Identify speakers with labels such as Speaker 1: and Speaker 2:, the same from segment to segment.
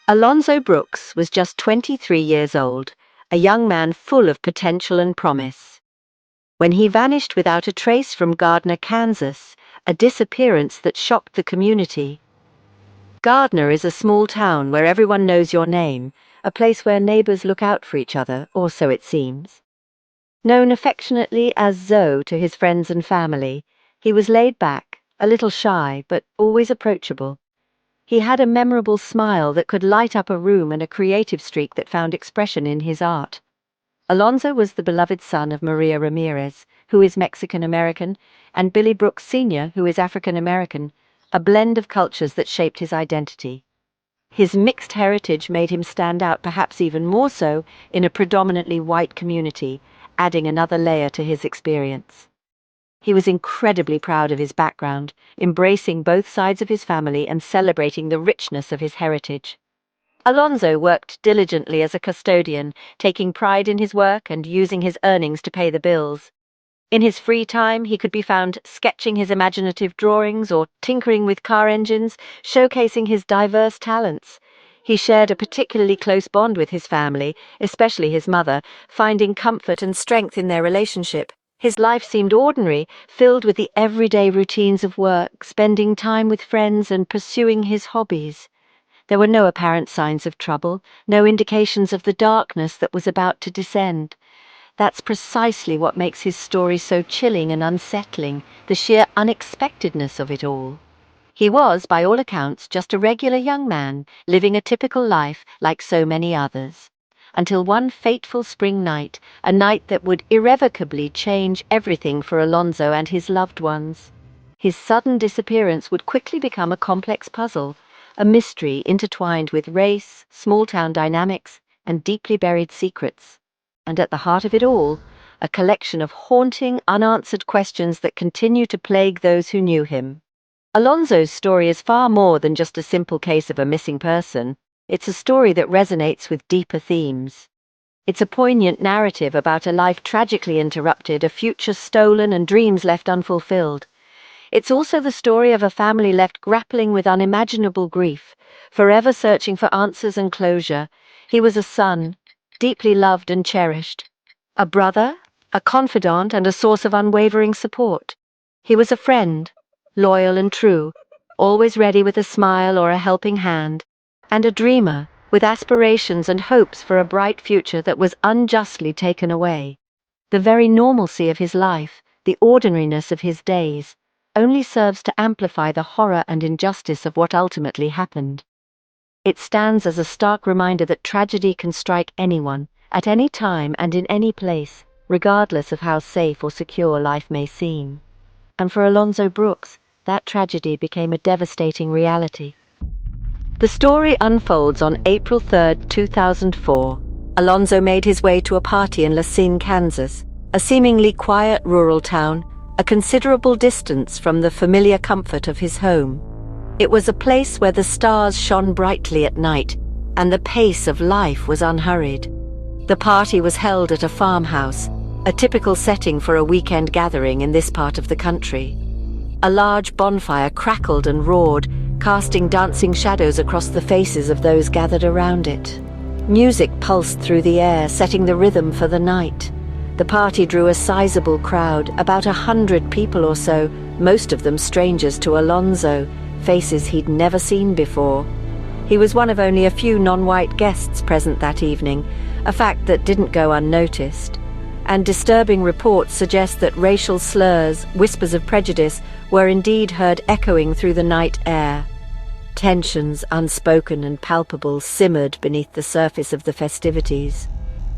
Speaker 1: Alonzo Brooks was just 23 years old, a young man full of potential and promise. When he vanished without a trace from Gardner, Kansas, a disappearance that shocked the community. Gardner is a small town where everyone knows your name, a place where neighbors look out for each other, or so it seems. Known affectionately as Zoe to his friends and family, he was laid back, a little shy, but always approachable. He had a memorable smile that could light up a room and a creative streak that found expression in his art. Alonzo was the beloved son of Maria Ramirez, who is Mexican-American, and Billy Brooks Sr., who is African-American, a blend of cultures that shaped his identity. His mixed heritage made him stand out perhaps even more so in a predominantly white community, adding another layer to his experience. He was incredibly proud of his background, embracing both sides of his family and celebrating the richness of his heritage. Alonzo worked diligently as a custodian, taking pride in his work and using his earnings to pay the bills. In his free time, he could be found sketching his imaginative drawings or tinkering with car engines, showcasing his diverse talents. He shared a particularly close bond with his family, especially his mother, finding comfort and strength in their relationship. His life seemed ordinary, filled with the everyday routines of work, spending time with friends and pursuing his hobbies. There were no apparent signs of trouble, no indications of the darkness that was about to descend. That's precisely what makes his story so chilling and unsettling, the sheer unexpectedness of it all. He was, by all accounts, just a regular young man, living a typical life like so many others. Until one fateful spring night, a night that would irrevocably change everything for Alonzo and his loved ones. His sudden disappearance would quickly become a complex puzzle, a mystery intertwined with race, small-town dynamics, and deeply buried secrets. And at the heart of it all, a collection of haunting, unanswered questions that continue to plague those who knew him. Alonzo's story is far more than just a simple case of a missing person. It's a story that resonates with deeper themes. It's a poignant narrative about a life tragically interrupted, a future stolen, and dreams left unfulfilled. It's also the story of a family left grappling with unimaginable grief, forever searching for answers and closure. He was a son, deeply loved and cherished. A brother, a confidant, and a source of unwavering support. He was a friend, loyal and true, always ready with a smile or a helping hand, and a dreamer, with aspirations and hopes for a bright future that was unjustly taken away. The very normalcy of his life, the ordinariness of his days, only serves to amplify the horror and injustice of what ultimately happened. It stands as a stark reminder that tragedy can strike anyone, at any time and in any place, regardless of how safe or secure life may seem. And for Alonzo Brooks, that tragedy became a devastating reality. The story unfolds on April 3, 2004. Alonzo made his way to a party in Racine, Kansas, a seemingly quiet rural town, a considerable distance from the familiar comfort of his home. It was a place where the stars shone brightly at night, and the pace of life was unhurried. The party was held at a farmhouse, a typical setting for a weekend gathering in this part of the country. A large bonfire crackled and roared, casting dancing shadows across the faces of those gathered around it. Music pulsed through the air, setting the rhythm for the night. The party drew a sizable crowd, about 100 people or so, most of them strangers to Alonzo, faces he'd never seen before. He was one of only a few non-white guests present that evening, a fact that didn't go unnoticed. And disturbing reports suggest that racial slurs, whispers of prejudice, were indeed heard echoing through the night air. Tensions, unspoken and palpable, simmered beneath the surface of the festivities.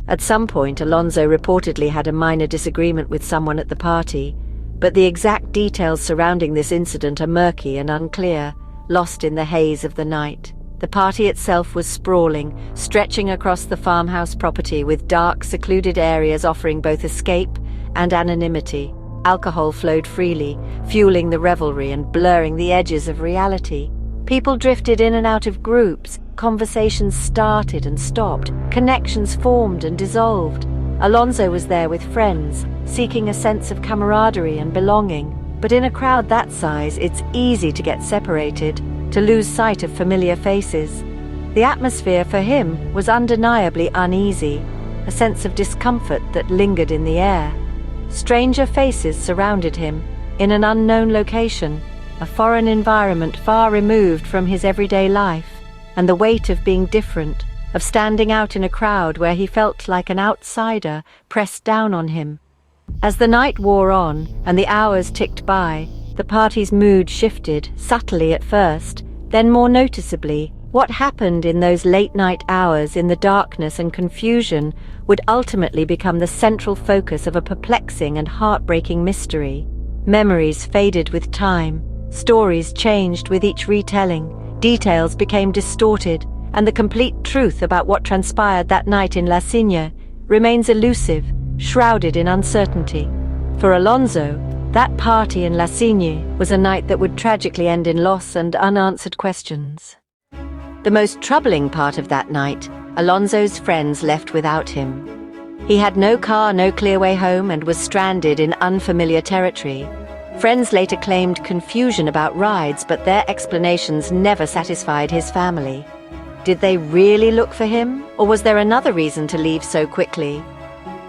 Speaker 1: At some point, Alonzo reportedly had a minor disagreement with someone at the party, but the exact details surrounding this incident are murky and unclear, lost in the haze of the night. The party itself was sprawling, stretching across the farmhouse property with dark, secluded areas offering both escape and anonymity. Alcohol flowed freely, fueling the revelry and blurring the edges of reality. People drifted in and out of groups, conversations started and stopped, connections formed and dissolved. Alonzo was there with friends, seeking a sense of camaraderie and belonging. But in a crowd that size, it's easy to get separated, to lose sight of familiar faces. The atmosphere for him was undeniably uneasy, a sense of discomfort that lingered in the air. Stranger faces surrounded him, in an unknown location, a foreign environment far removed from his everyday life, and the weight of being different, of standing out in a crowd where he felt like an outsider, pressed down on him. As the night wore on and the hours ticked by, the party's mood shifted, subtly at first, then more noticeably. What happened in those late-night hours in the darkness and confusion would ultimately become the central focus of a perplexing and heartbreaking mystery. Memories faded with time, stories changed with each retelling, details became distorted, and the complete truth about what transpired that night in La Signa remains elusive, shrouded in uncertainty. For Alonzo, that party in La Signa was a night that would tragically end in loss and unanswered questions. The most troubling part of that night, Alonzo's friends left without him. He had no car, no clear way home, and was stranded in unfamiliar territory. Friends later claimed confusion about rides, but their explanations never satisfied his family. Did they really look for him, or was there another reason to leave so quickly?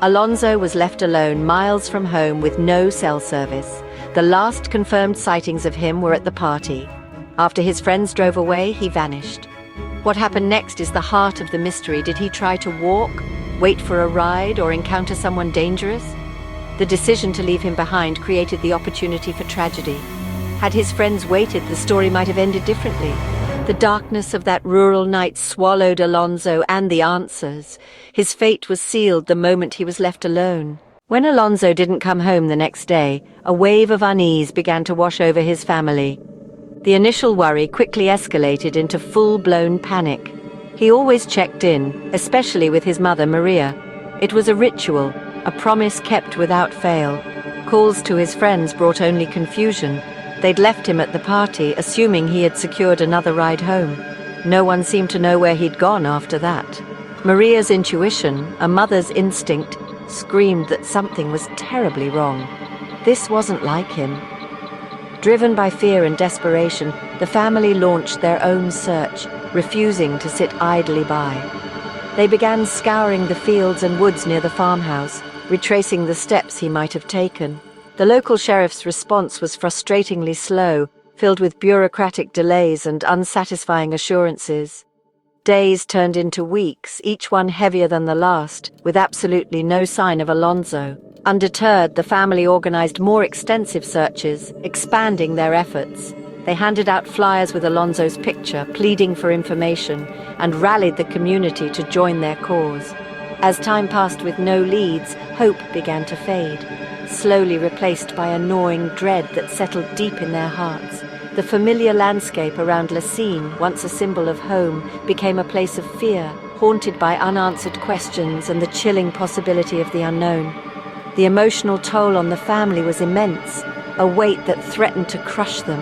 Speaker 1: Alonzo was left alone miles from home with no cell service. The last confirmed sightings of him were at the party. After his friends drove away, he vanished. What happened next is the heart of the mystery. Did he try to walk, wait for a ride, or encounter someone dangerous? The decision to leave him behind created the opportunity for tragedy. Had his friends waited, the story might have ended differently. The darkness of that rural night swallowed Alonzo and the answers. His fate was sealed the moment he was left alone. When Alonzo didn't come home the next day, a wave of unease began to wash over his family. The initial worry quickly escalated into full-blown panic. He always checked in, especially with his mother, Maria. It was a ritual, a promise kept without fail. Calls to his friends brought only confusion. They'd left him at the party, assuming he had secured another ride home. No one seemed to know where he'd gone after that. Maria's intuition, a mother's instinct, screamed that something was terribly wrong. This wasn't like him. Driven by fear and desperation, the family launched their own search, refusing to sit idly by. They began scouring the fields and woods near the farmhouse, retracing the steps he might have taken. The local sheriff's response was frustratingly slow, filled with bureaucratic delays and unsatisfying assurances. Days turned into weeks, each one heavier than the last, with absolutely no sign of Alonzo. Undeterred, the family organized more extensive searches, expanding their efforts. They handed out flyers with Alonzo's picture, pleading for information, and rallied the community to join their cause. As time passed with no leads, hope began to fade, slowly replaced by a gnawing dread that settled deep in their hearts. The familiar landscape around La Signa, once a symbol of home, became a place of fear, haunted by unanswered questions and the chilling possibility of the unknown. The emotional toll on the family was immense, a weight that threatened to crush them.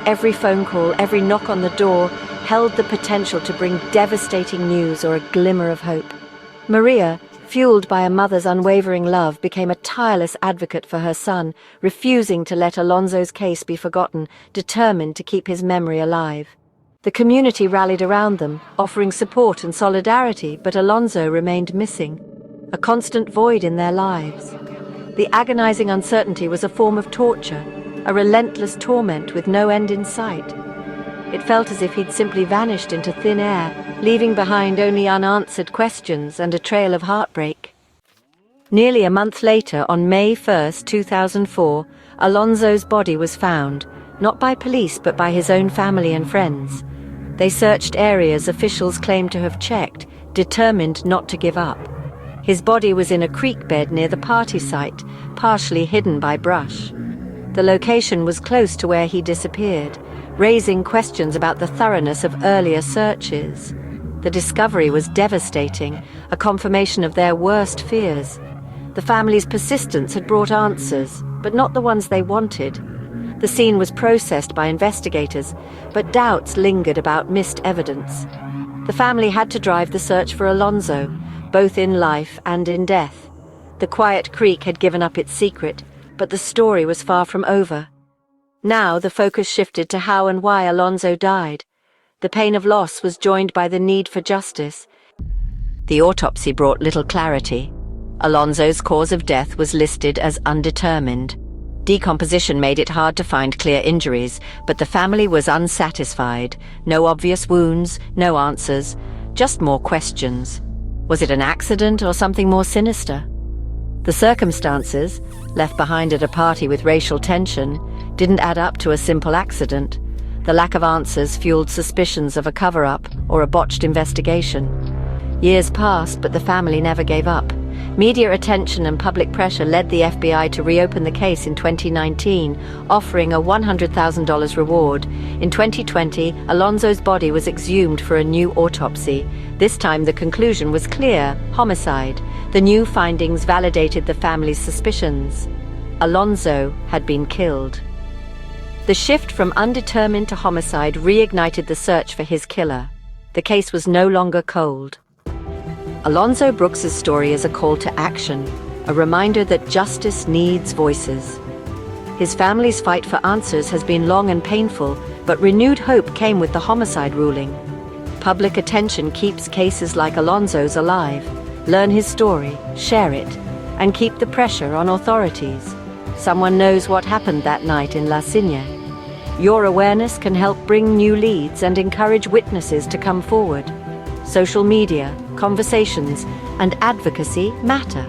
Speaker 1: Every phone call, every knock on the door, held the potential to bring devastating news or a glimmer of hope. Maria, fueled by a mother's unwavering love, became a tireless advocate for her son, refusing to let Alonzo's case be forgotten, determined to keep his memory alive. The community rallied around them, offering support and solidarity, but Alonzo remained missing, a constant void in their lives. The agonizing uncertainty was a form of torture, a relentless torment with no end in sight. It felt as if he'd simply vanished into thin air, leaving behind only unanswered questions and a trail of heartbreak. Nearly a month later, on May 1st, 2004, Alonzo's body was found, not by police but by his own family and friends. They searched areas officials claimed to have checked, determined not to give up. His body was in a creek bed near the party site, partially hidden by brush. The location was close to where he disappeared, raising questions about the thoroughness of earlier searches. The discovery was devastating, a confirmation of their worst fears. The family's persistence had brought answers, but not the ones they wanted. The scene was processed by investigators, but doubts lingered about missed evidence. The family had to drive the search for Alonzo, both in life and in death. The quiet creek had given up its secret, but the story was far from over. Now the focus shifted to how and why Alonzo died. The pain of loss was joined by the need for justice. The autopsy brought little clarity. Alonzo's cause of death was listed as undetermined. Decomposition made it hard to find clear injuries, but the family was unsatisfied. No obvious wounds, no answers, just more questions. Was it an accident or something more sinister? The circumstances, left behind at a party with racial tension, didn't add up to a simple accident. The lack of answers fueled suspicions of a cover-up or a botched investigation. Years passed, but the family never gave up. Media attention and public pressure led the FBI to reopen the case in 2019, offering a $100,000 reward. In 2020, Alonzo's body was exhumed for a new autopsy. This time the conclusion was clear: homicide. The new findings validated the family's suspicions. Alonzo had been killed. The shift from undetermined to homicide reignited the search for his killer. The case was no longer cold. Alonzo Brooks's story is a call to action, a reminder that justice needs voices. His family's fight for answers has been long and painful, but renewed hope came with the homicide ruling. Public attention keeps cases like Alonzo's alive. Learn his story, share it, and keep the pressure on authorities. Someone knows what happened that night in La Signe. Your awareness can help bring new leads and encourage witnesses to come forward. Social media, conversations, and advocacy matter.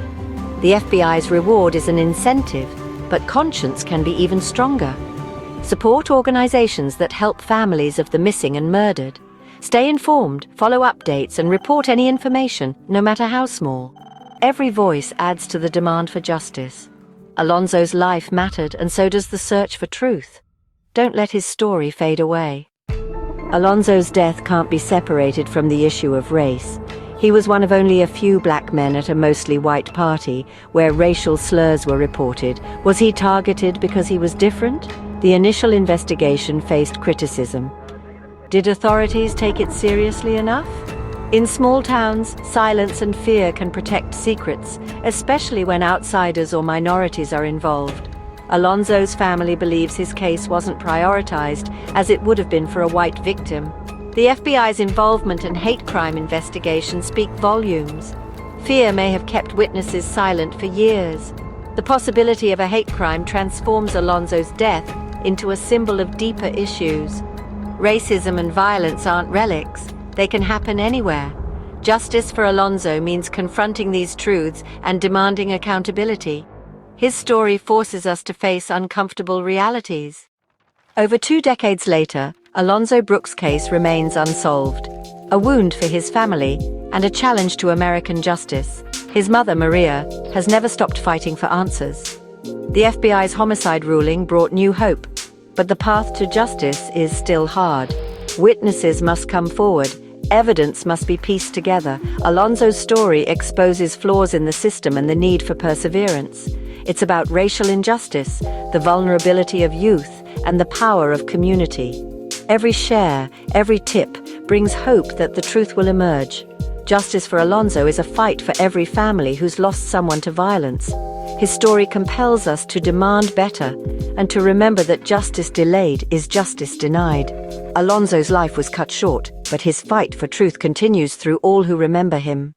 Speaker 1: The FBI's reward is an incentive, but conscience can be even stronger. Support organizations that help families of the missing and murdered. Stay informed, follow updates, and report any information, no matter how small. Every voice adds to the demand for justice. Alonzo's life mattered, and so does the search for truth. Don't let his story fade away. Alonzo's death can't be separated from the issue of race. He was one of only a few black men at a mostly white party where racial slurs were reported. Was he targeted because he was different? The initial investigation faced criticism. Did authorities take it seriously enough? In small towns, silence and fear can protect secrets, especially when outsiders or minorities are involved. Alonzo's family believes his case wasn't prioritized as it would have been for a white victim. The FBI's involvement in hate crime investigations speak volumes. Fear may have kept witnesses silent for years. The possibility of a hate crime transforms Alonzo's death into a symbol of deeper issues. Racism and violence aren't relics. They can happen anywhere. Justice for Alonzo means confronting these truths and demanding accountability. His story forces us to face uncomfortable realities. Over 2 decades later, Alonzo Brooks' case remains unsolved, a wound for his family and a challenge to American justice. His mother, Maria, has never stopped fighting for answers. The FBI's homicide ruling brought new hope, but the path to justice is still hard. Witnesses must come forward. Evidence must be pieced together. Alonzo's story exposes flaws in the system and the need for perseverance. It's about racial injustice, the vulnerability of youth, and the power of community. Every share, every tip, brings hope that the truth will emerge. Justice for Alonzo is a fight for every family who's lost someone to violence. His story compels us to demand better and to remember that justice delayed is justice denied. Alonzo's life was cut short, but his fight for truth continues through all who remember him.